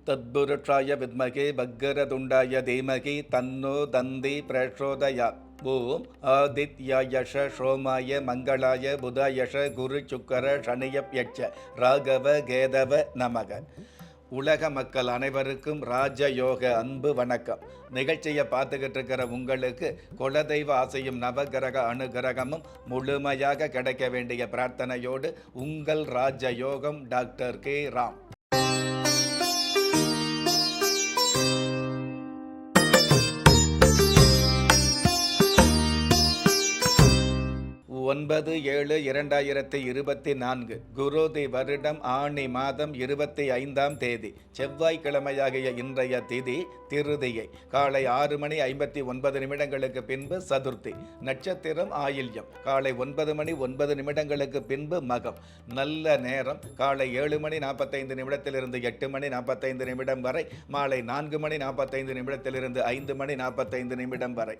தத்புருஷாய வித்மகே வக்கரதுண்டாய தீமகி தன்னோ தந்தி பிரச்சோதயாத். ஓம் ஆதித்யாயஷ சோமாய மங்களாய புதாயஷ குரு சுக்கர சனியப்யட்ச ராகவ கேதவ நமக. உலக மக்கள் அனைவருக்கும் ராஜயோக அன்பு வணக்கம். நிகழ்ச்சியை பார்த்துக்கிட்டு இருக்கிற உங்களுக்கு குலதெய்வ ஆசையும் நவகிரக அனுகிரகமும் முழுமையாக கிடைக்க வேண்டிய பிரார்த்தனையோடு உங்கள் ராஜயோகம் டாக்டர் கே ராம். 9/7/2024 குரோதி வருடம் ஆணி மாதம் 25ஆம் தேதி செவ்வாய்க்கிழமையாகிய இன்றைய திதி திருதியை. காலை 6:59 பின்பு சதுர்த்தி. நட்சத்திரம் ஆயில்யம். காலை 9:09 பின்பு மகம். நல்ல நேரம் காலை 7:45 8:45 வரை, மாலை 4:45 5:45 வரை.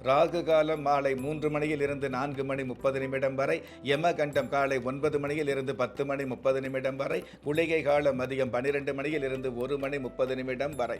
ராகு காலம் மாலை 3 மணியிலிருந்து 4:30 வரை. யமகண்டம் காலை 9 மணியிலிருந்து 10:30 வரை. குளிகை காலம் மதியம் 12 மணியிலிருந்து 1:30 வரை.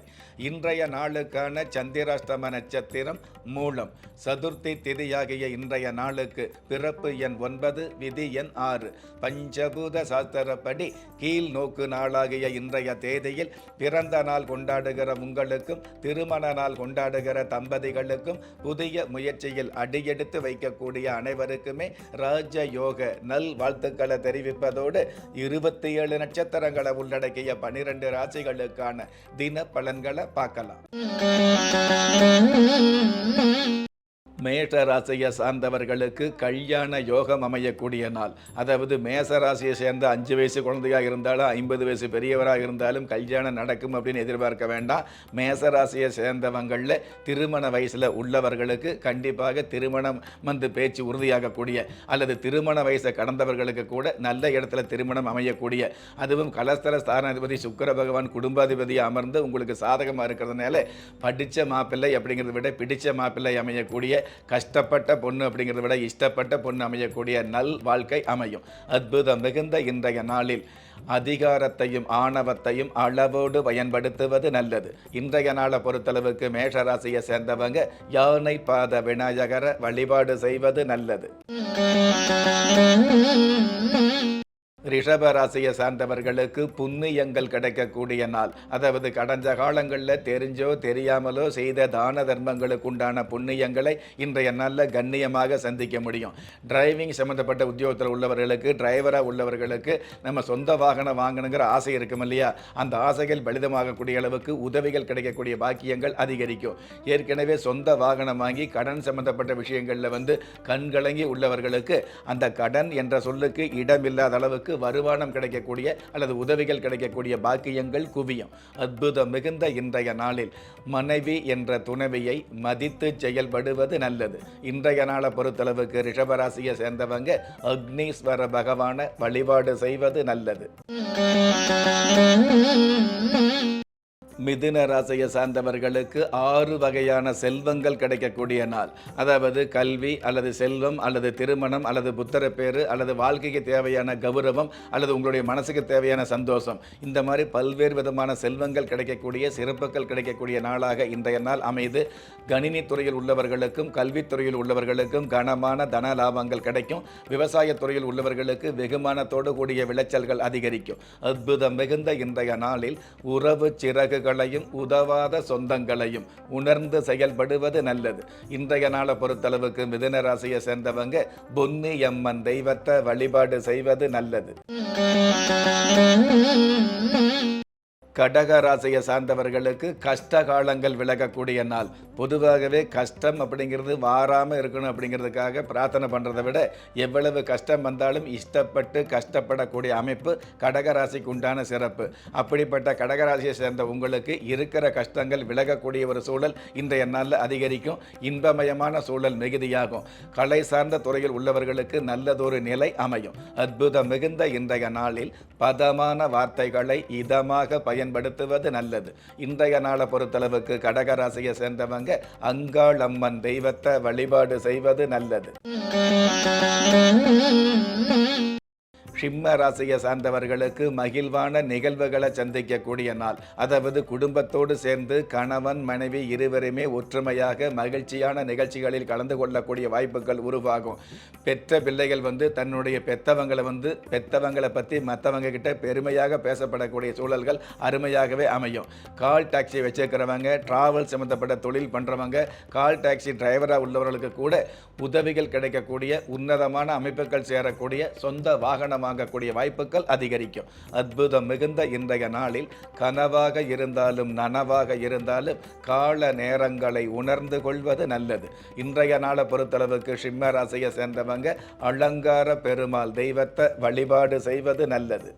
இன்றைய நாளுக்கான சந்திராஷ்டம நட்சத்திரம் மூலம். சதுர்த்தி திதியாகிய இன்றைய நாளுக்கு பிறப்பு எண் 9, விதி எண் 6. பஞ்சபூத சாஸ்திரப்படி கீழ் நோக்கு நாளாகிய இன்றைய தேதியில் பிறந்த நாள் கொண்டாடுகிற உங்களுக்கும் திருமண நாள் கொண்டாடுகிற தம்பதிகளுக்கும் புதிய முயற்சியில் அடியெடுத்து வைக்கக்கூடிய அனைவருக்குமே ராஜயோக நல் வாழ்த்துக்களை தெரிவிப்பதோடு 27 நட்சத்திரங்களை உள்ளடக்கிய 12 ராசிகளுக்கான தின பலன்களை பார்க்கலாம். மேஷ ராசியை சார்ந்தவர்களுக்கு கல்யாண யோகம் அமையக்கூடிய நாள். அதாவது மேச ராசியை சேர்ந்த 5 வயசு குழந்தையாக இருந்தாலும் 50 வயசு பெரியவராக இருந்தாலும் கல்யாணம் நடக்கும் அப்படின்னு எதிர்பார்க்க வேண்டாம். மேச ராசியை சேர்ந்தவங்களில் திருமண வயசில் உள்ளவர்களுக்கு கண்டிப்பாக திருமணம் பேச்சு உறுதியாகக்கூடிய அல்லது திருமண வயசை கடந்தவர்களுக்கு கூட நல்ல இடத்துல திருமணம் அமையக்கூடிய, அதுவும் கலஸ்தர ஸ்தானாதிபதி சுக்கிர பகவான் குடும்பாதிபதியை அமர்ந்து உங்களுக்கு சாதகமாக இருக்கிறதுனால படித்த மாப்பிள்ளை அப்படிங்கிறத விட பிடிச்ச மாப்பிள்ளை அமையக்கூடிய, கஷ்டப்பட்ட பொண்ணு அப்படிங்கிறத விட இஷ்டப்பட்ட பொண்ணு அமையக்கூடிய நல் வாழ்க்கை அமையும். அற்புதம் மிகுந்த இன்றைய நாளில் அதிகாரத்தையும் ஆணவத்தையும் அளவோடு பயன்படுத்துவது நல்லது. இன்றைய நாளை பொறுத்தளவுக்கு மேஷராசியை சேர்ந்தவங்க யானை பாத விநாயகரை வழிபாடு செய்வது நல்லது. ரிஷப ராசியை சார்ந்தவர்களுக்கு புண்ணியங்கள் கிடைக்கக்கூடிய நாள். அதாவது கடந்த காலங்களில் தெரிஞ்சோ தெரியாமலோ செய்த தான தர்மங்களுக்கு உண்டான புண்ணியங்களை இன்றைய நாளில் கண்ணியமாக சந்திக்க முடியும். டிரைவிங் சம்மந்தப்பட்ட உத்தியோகத்தில் உள்ளவர்களுக்கு, டிரைவராக உள்ளவர்களுக்கு நம்ம சொந்த வாகனம் வாங்கணுங்கிற ஆசை இருக்கும் இல்லையா, அந்த ஆசைகள் பலிதமாகக்கூடிய அளவுக்கு உதவிகள் கிடைக்கக்கூடிய பாக்கியங்கள் அதிகரிக்கும். ஏற்கனவே சொந்த வாகனம் வாங்கி கடன் சம்பந்தப்பட்ட விஷயங்களில் கண்கலங்கி உள்ளவர்களுக்கு அந்த கடன் என்ற சொல்லுக்கு இடமில்லாத அளவுக்கு வருமானம் கிடைக்கக்கூடிய அல்லது உதவிகள் கிடைக்கக்கூடிய பாக்கியங்கள் குவியும். அற்புதம் மிகுந்த இன்றைய நாளில் மனைவி என்ற துணைவியை மதித்து செயல்படுவது நல்லது. இன்றைய நாளை பொறுத்தளவுக்கு ரிஷபராசியை சேர்ந்தவங்க அக்னீஸ்வர பகவானை வழிபாடு செய்வது நல்லது. மிதுன ராசியை சார்ந்தவர்களுக்கு 6 வகையான செல்வங்கள் கிடைக்கக்கூடிய நாள். அதாவது கல்வி அல்லது செல்வம் அல்லது திருமணம் அல்லது புத்திரப்பேறு அல்லது வாழ்க்கைக்கு தேவையான கௌரவம் அல்லது உங்களுடைய மனசுக்கு தேவையான சந்தோஷம், இந்த மாதிரி பல்வேறு விதமான செல்வங்கள் கிடைக்கக்கூடிய, சிறப்புகள் கிடைக்கக்கூடிய நாளாக இன்றைய நாள் அமைது. கணினி துறையில் உள்ளவர்களுக்கும் கல்வித்துறையில் உள்ளவர்களுக்கும் கனமான தன லாபங்கள் கிடைக்கும். விவசாயத்துறையில் உள்ளவர்களுக்கு வெகுமானத்தோடு கூடிய விளைச்சல்கள் அதிகரிக்கும். அற்புதம் மிகுந்த இன்றைய நாளில் உறவு சிறகுகள் உதவாத சொந்தங்களையும் உணர்ந்து செயல்படுவது நல்லது. இன்றைய நாளை பொறுத்தளவுக்கு மிதுன ராசியை சேர்ந்தவங்க பொன்னி அம்மன் தெய்வத்தை வழிபாடு செய்வது நல்லது. கடக ராசியை சார்ந்தவர்களுக்கு கஷ்ட காலங்கள் விலகக்கூடிய நாள். பொதுவாகவே கஷ்டம் அப்படிங்கிறது வாராமல் இருக்கணும் அப்படிங்கிறதுக்காக பிரார்த்தனை பண்ணுறதை விட எவ்வளவு கஷ்டம் வந்தாலும் இஷ்டப்பட்டு கஷ்டப்படக்கூடிய அமைப்பு கடகராசிக்கு உண்டான சிறப்பு. அப்படிப்பட்ட கடகராசியை சேர்ந்த உங்களுக்கு இருக்கிற கஷ்டங்கள் விலகக்கூடிய ஒரு சூழல் இன்றைய நாளில் அதிகரிக்கும். இன்பமயமான சூழல் மிகுதியாகும். கலை சார்ந்த துறையில் உள்ளவர்களுக்கு நல்லதொரு நிலை அமையும். அற்புதம் மிகுந்த இன்றைய நாளில் பதமான வார்த்தைகளை இதமாக பயன்படுத்துவது நல்லது. இன்றைய நாளை பொறுத்தளவுக்கு கடகராசியை சேர்ந்தவங்க அங்காள் அம்மன் தெய்வத்தை வழிபாடு செய்வது நல்லது. சிம்ம ராசியை சார்ந்தவர்களுக்கு மகிழ்வான நிகழ்வுகளை சந்திக்கக்கூடிய நாள். அதாவது குடும்பத்தோடு சேர்ந்து கணவன் மனைவி இருவருமே ஒற்றுமையாக மகிழ்ச்சியான நிகழ்ச்சிகளில் கலந்து கொள்ளக்கூடிய வாய்ப்புகள் உருவாகும். பெற்ற பிள்ளைகள் தன்னுடைய பெத்தவங்களை பற்றி மற்றவங்க கிட்ட பெருமையாக பேசப்படக்கூடிய சூழல்கள் அருமையாகவே அமையும். கால் டாக்ஸி வச்சிருக்கிறவங்க, டிராவல் சம்பந்தப்பட்ட தொழில் பண்ணுறவங்க, கால் டாக்ஸி டிரைவராக உள்ளவர்களுக்கு கூட உதவிகள் கிடைக்கக்கூடிய உன்னதமான அமைப்புகள் சேரக்கூடிய சொந்த வாகனம் வாங்கக்கூடிய வாய்ப்புகள் அதிகரிக்கும். அற்புதம் மிகுந்த இன்றைய நாளில் கனவாக இருந்தாலும் நனவாக இருந்தாலும் கால நேரங்களை உணர்ந்து கொள்வது நல்லது. இன்றைய நாளை பொறுத்தளவுக்கு சிம்ம ராசியை சேர்ந்தவங்க அலங்கார பெருமாள் தெய்வத்தை வழிபாடு செய்வது நல்லது.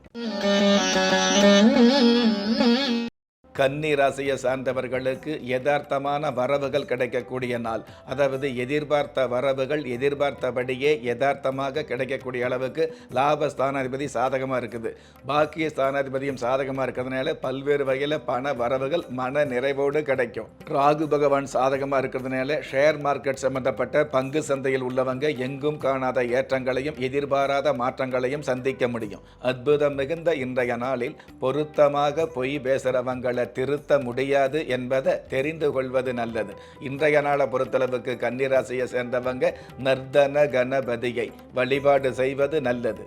கன்னி ராசியை சார்ந்தவர்களுக்கு யதார்த்தமான வரவுகள் கிடைக்கக்கூடிய நாள். அதாவது எதிர்பார்த்த வரவுகள் எதிர்பார்த்தபடியே யதார்த்தமாக கிடைக்கக்கூடிய அளவுக்கு லாப ஸ்தானாதிபதி சாதகமாக இருக்குது. பாக்கிய ஸ்தானாதிபதியும் சாதகமாக இருக்கிறதுனால பல்வேறு வகையில் பண வரவுகள் மன நிறைவோடு கிடைக்கும். ராகு பகவான் சாதகமாக இருக்கிறதுனால ஷேர் மார்க்கெட் சம்பந்தப்பட்ட பங்கு சந்தையில் உள்ளவங்க எங்கும் காணாத ஏற்றங்களையும் எதிர்பாராத மாற்றங்களையும் சந்திக்க முடியும். அற்புதம் மிகுந்த இன்றைய நாளில் பொருத்தமாக பொய் பேசுகிறவங்களை திருத்த முடியாது என்பதை தெரிந்து கொள்வது நல்லது. இன்றைய நாளை பொறுத்தளவுக்கு கன்னிராசியை சேர்ந்தவங்க நர்தன கணபதியை வழிபாடு செய்வது நல்லது.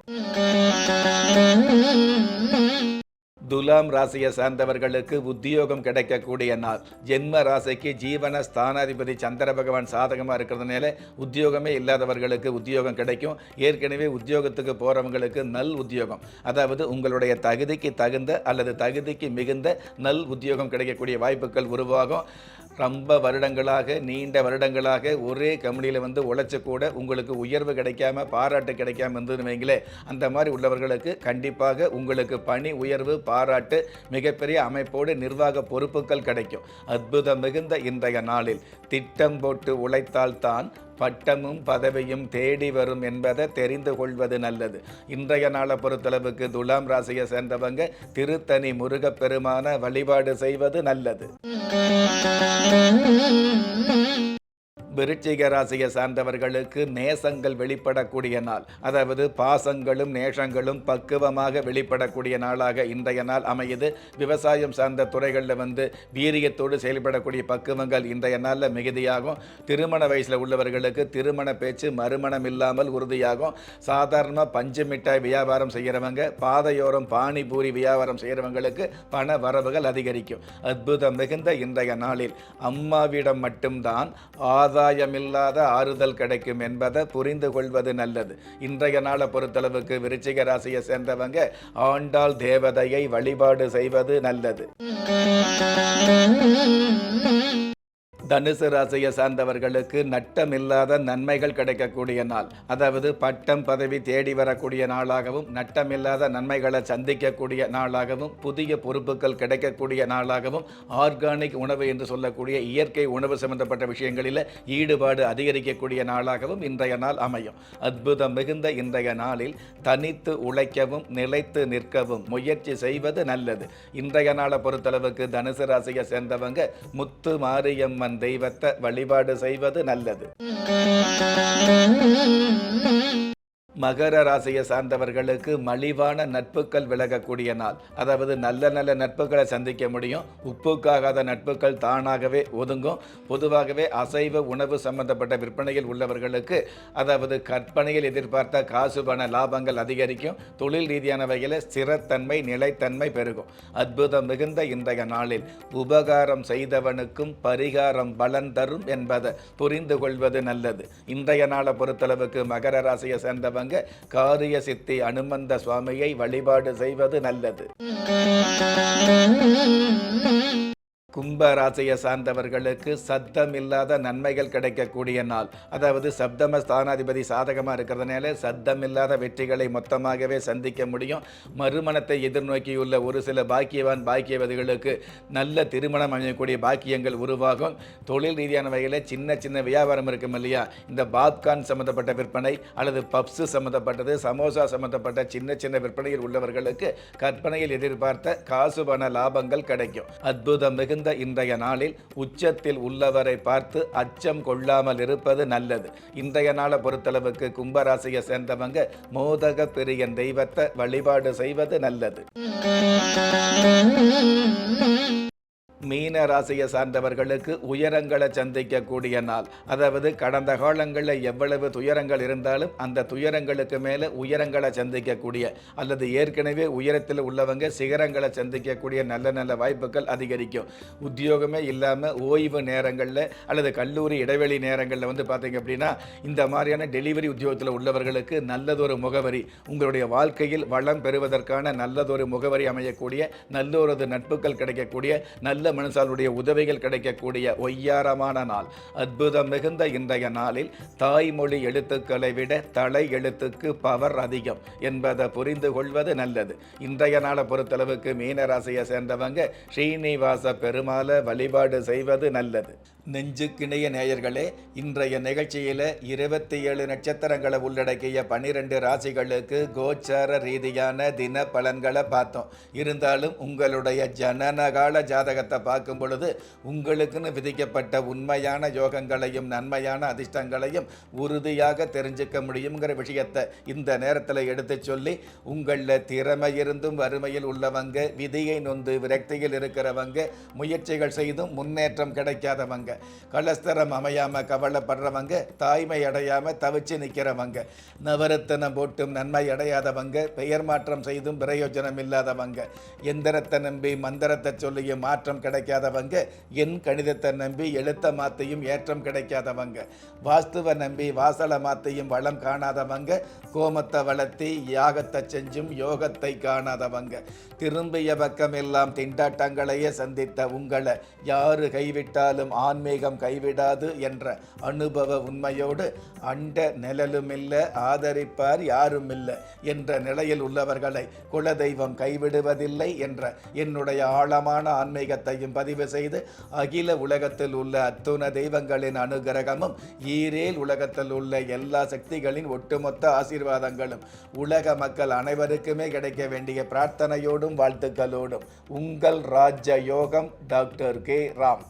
துலாம் ராசியை சார்ந்தவர்களுக்கு உத்தியோகம் கிடைக்கக்கூடிய நாள். ஜென்ம ராசிக்கு ஜீவன ஸ்தானாதிபதி சந்திர பகவான் சாதகமாக இருக்கிறதுனால உத்தியோகமே இல்லாதவர்களுக்கு உத்தியோகம் கிடைக்கும். ஏற்கனவே உத்தியோகத்துக்கு போகிறவங்களுக்கு நல் உத்தியோகம், அதாவது உங்களுடைய தகுதிக்கு தகுந்த அல்லது தகுதிக்கு மிகுந்த நல் உத்தியோகம் கிடைக்கக்கூடிய வாய்ப்புகள் உருவாகும். ரொம்ப வருடங்களாக நீண்ட வருடங்களாக ஒரே கம்பெனியில் உழைச்சி கூட உங்களுக்கு உயர்வு கிடைக்காம பாராட்டு கிடைக்காம இருந்ததுன்னு வைங்களே, அந்த மாதிரி உள்ளவர்களுக்கு கண்டிப்பாக உங்களுக்கு பணி உயர்வு பாராட்டு மிகப்பெரிய அமைப்போடு நிர்வாக பொறுப்புகள் கிடைக்கும். அற்புதம் மிகுந்த இன்றைய நாளில் திட்டம் போட்டு உழைத்தால்தான் பட்டமும் பதவியும் தேடி வரும் என்பதை தெரிந்து கொள்வது நல்லது. இன்றைய நாளை பொறுத்தளவுக்கு துலாம் ராசியை சேர்ந்தவங்க திருத்தணி முருகப்பெருமான வழிபாடு செய்வது நல்லது. விருச்சிக ராசியை சார்ந்தவர்களுக்கு நேசங்கள் வெளிப்படக்கூடிய நாள். அதாவது பாசங்களும் நேசங்களும் பக்குவமாக வெளிப்படக்கூடிய நாளாக இன்றைய நாள் அமையுது. விவசாயம் சார்ந்த துறைகளில் வீரியத்தோடு செயல்படக்கூடிய பக்குவங்கள் இன்றைய நாளில் மிகுதியாகும். திருமண வயசில் உள்ளவர்களுக்கு திருமண பேச்சு மறுமணம் இல்லாமல் உறுதியாகும். சாதாரணமாக பஞ்சு மிட்டாய் வியாபாரம் செய்கிறவங்க, பாதையோரம் பானிபூரி வியாபாரம் செய்கிறவங்களுக்கு பண வரவுகள் அதிகரிக்கும். அற்புதம் மிகுந்த இன்றைய நாளில் அம்மாவிடம் மட்டும்தான் ஆதாயமில்லாத ஆறுதல் கிடைக்கும் என்பதை புரிந்து கொள்வது நல்லது. இன்றைய நாளை பொறுத்தளவுக்கு விருச்சிக ராசியை சேர்ந்தவங்க ஆண்டாள் தேவதையை வழிபாடு செய்வது நல்லது. தனுசு ராசியை சார்ந்தவர்களுக்கு நட்டமில்லாத நன்மைகள் கிடைக்கக்கூடிய நாள். அதாவது பட்டம் பதவி தேடி வரக்கூடிய நாளாகவும் நட்டமில்லாத நன்மைகளை சந்திக்கக்கூடிய நாளாகவும் புதிய பொறுப்புகள் கிடைக்கக்கூடிய நாளாகவும் ஆர்கானிக் உணவு என்று சொல்லக்கூடிய இயற்கை உணவு சம்பந்தப்பட்ட விஷயங்களில் ஈடுபாடு அதிகரிக்கக்கூடிய நாளாகவும் இன்றைய நாள் அமையும். அற்புதம் மிகுந்த இன்றைய நாளில் தனித்து உழைக்கவும் நிலைத்து நிற்கவும் முயற்சி செய்வது நல்லது. இன்றைய நாளை பொறுத்தளவுக்கு தனுசு ராசியை சேர்ந்தவங்க முத்து மாரியம்மன் தெய்வத்தை வழிபாடு செய்வது நல்லது. மகர ராசியை சார்ந்தவர்களுக்கு மலிவான நட்புகள் விலகக்கூடிய நாள். அதாவது நல்ல நல்ல நட்புகளை சந்திக்க முடியும். உப்புக்காகாத நட்புகள் தானாகவே ஒதுங்கும். பொதுவாகவே அசைவ உணவு சம்பந்தப்பட்ட விற்பனையில் உள்ளவர்களுக்கு, அதாவது கற்பனையில் எதிர்பார்த்த காசு பண லாபங்கள் அதிகரிக்கும். தொழில் ரீதியான வகையில் ஸ்திரத்தன்மை நிலைத்தன்மை பெருகும். அற்புதம் மிகுந்த இன்றைய நாளில் உபகாரம் செய்தவனுக்கும் பரிகாரம் பலன் தரும் என்பதை புரிந்து கொள்வது நல்லது. இன்றைய நாளை பொறுத்தளவுக்கு மகர ராசியை சேர்ந்தவங்க காரிய சித்தி அனுமந்த சுவாமியை வழிபாடு செய்வது நல்லது. கும்ப ராசியை சார்ந்தவர்களுக்கு சத்தமில்லாத நன்மைகள் கிடைக்கக்கூடிய நாள். அதாவது சப்தம ஸ்தானாதிபதி சாதகமாக இருக்கிறதுனால சத்தமில்லாத வெற்றிகளை மொத்தமாகவே சந்திக்க முடியும். மறுமணத்தை எதிர்நோக்கியுள்ள ஒரு சில பாக்கியவான் பாக்கியவதிகளுக்கு நல்ல திருமணம் அமையக்கூடிய பாக்கியங்கள் உருவாகும். தொழில் ரீதியான வகையில் சின்ன சின்ன வியாபாரம் இருக்கும் இல்லையா, இந்த பாப்கார்ன் சம்மந்தப்பட்ட விற்பனை அல்லது பப்ஸு சம்மந்தப்பட்டது, சமோசா சம்மந்தப்பட்ட சின்ன சின்ன விற்பனையில் உள்ளவர்களுக்கு கற்பனையில் எதிர்பார்த்த காசு பண லாபங்கள் கிடைக்கும். அற்புதம் மிகுந்த மிகுந்த இன்றைய நாளில் உச்சத்தில் உள்ளவரை பார்த்து அச்சம் கொள்ளாமல் இருப்பது நல்லது. இன்றைய நாளை பொறுத்தளவுக்கு கும்பராசியை சேர்ந்தவங்க மோதக பெரியன் தெய்வத்தை வழிபாடு செய்வது நல்லது. மீன ராசியை சார்ந்தவர்களுக்கு உயரங்களை சந்திக்கக்கூடிய நாள். அதாவது கடந்த காலங்களில் எவ்வளவு துயரங்கள் இருந்தாலும் அந்த துயரங்களுக்கு மேலே உயரங்களை சந்திக்கக்கூடிய அல்லது ஏற்கனவே உயரத்தில் உள்ளவங்க சிகரங்களை சந்திக்கக்கூடிய நல்ல நல்ல வாய்ப்புகள் அதிகரிக்கும். உத்தியோகமே இல்லாமல் ஓய்வு நேரங்களில் அல்லது கல்லூரி இடைவெளி நேரங்களில் பார்த்தீங்க அப்படின்னா இந்த மாதிரியான டெலிவரி உத்தியோகத்தில் உள்ளவர்களுக்கு நல்லதொரு முகவரி, உங்களுடைய வாழ்க்கையில் வளம் பெறுவதற்கான நல்லதொரு முகவரி அமையக்கூடிய நல்லொரு நட்புகள் கிடைக்கக்கூடிய நல்ல மனுஷாளுடைய உதவிகள் கிடைக்கக்கூடிய ஒய்யாரமான நாள். அற்புதம் மிகுந்த இன்றைய நாளில் தாய்மொழி எழுத்துக்களை விட தலை எழுத்துக்கு பவர் அதிகம் என்பதை புரிந்து கொள்வது நல்லது. இன்றைய நாளை பொறுத்தளவுக்கு மீனராசியை சேர்ந்தவங்க ஸ்ரீனிவாச பெருமாளை வழிபாடு செய்வது நல்லது. நெஞ்சுக்கிணைய நேயர்களே, இன்றைய நிகழ்ச்சியில் 27 நட்சத்திரங்களை உள்ளடக்கிய 12 ராசிகளுக்கு கோச்சார ரீதியான தின பலன்களை பார்த்தோம். இருந்தாலும் உங்களுடைய ஜனனகால ஜாதகத்தை பார்க்கும் பொழுது உங்களுக்குன்னு விதிக்கப்பட்ட உண்மையான யோகங்களையும் நன்மையான அதிர்ஷ்டங்களையும் உறுதியாக தெரிஞ்சுக்க முடியுங்கிற விஷயத்தை இந்த நேரத்தில் எடுத்து சொல்லி, உங்களில் திறமை இருந்தும் வறுமையில் உள்ளவங்க, விதியை நொந்து விரக்தியில் இருக்கிறவங்க, முயற்சிகள் செய்தும் முன்னேற்றம் கிடைக்காதவங்க, கலஸ்தரம் அமையாம கவலைப்படுறவங்க, தாய்மை அடையாம தவிச்சு நிற்கிறவங்க, நவரத்தனம் போட்டும் நன்மை அடையாதவங்க, பெயர் மாற்றம் செய்தும் பிரயோஜனம் இல்லாதவங்க, எந்திரத்தை நம்பி மந்திரத்தை சொல்லியும் மாற்றம் கிடைக்காதவங்க, என் கணிதத்தை நம்பி எழுத்த மாத்தையும் ஏற்றம் கிடைக்காதவங்க, வாஸ்துவை நம்பி வாசலை மாத்தையும் வளம் காணாதவங்க, கோமத்தை வளர்த்தி யாகத்தை செஞ்சும் யோகத்தை காணாதவங்க, திரும்பிய பக்கம் எல்லாம் திண்டாட்டங்களையே சந்தித்த உங்களை யாரு கைவிட்டாலும் ஆன்மீகம் கைவிடாது என்ற அனுபவ உண்மையோடு அண்ட நிழலுமில்லை ஆதரிப்பார் யாரும் இல்லை என்ற நிலையில் உள்ளவர்களை குலதெய்வம் கைவிடுவதில்லை என்ற என்னுடைய ஆழமான ஆன்மீகத்தையும் பதிவு செய்து, அகில உலகத்தில் உள்ள அத்துண தெய்வங்களின் அனுகிரகமும் ஈரேல் உலகத்தில் உள்ள எல்லா சக்திகளின் ஒட்டுமொத்த ஆசீர்வாதங்களும் உலக மக்கள் அனைவருக்குமே கிடைக்க வேண்டிய பிரார்த்தனையோடும் வாழ்த்துக்களோடும் உங்கள் ராஜ யோகம் டாக்டர் கே ராம்.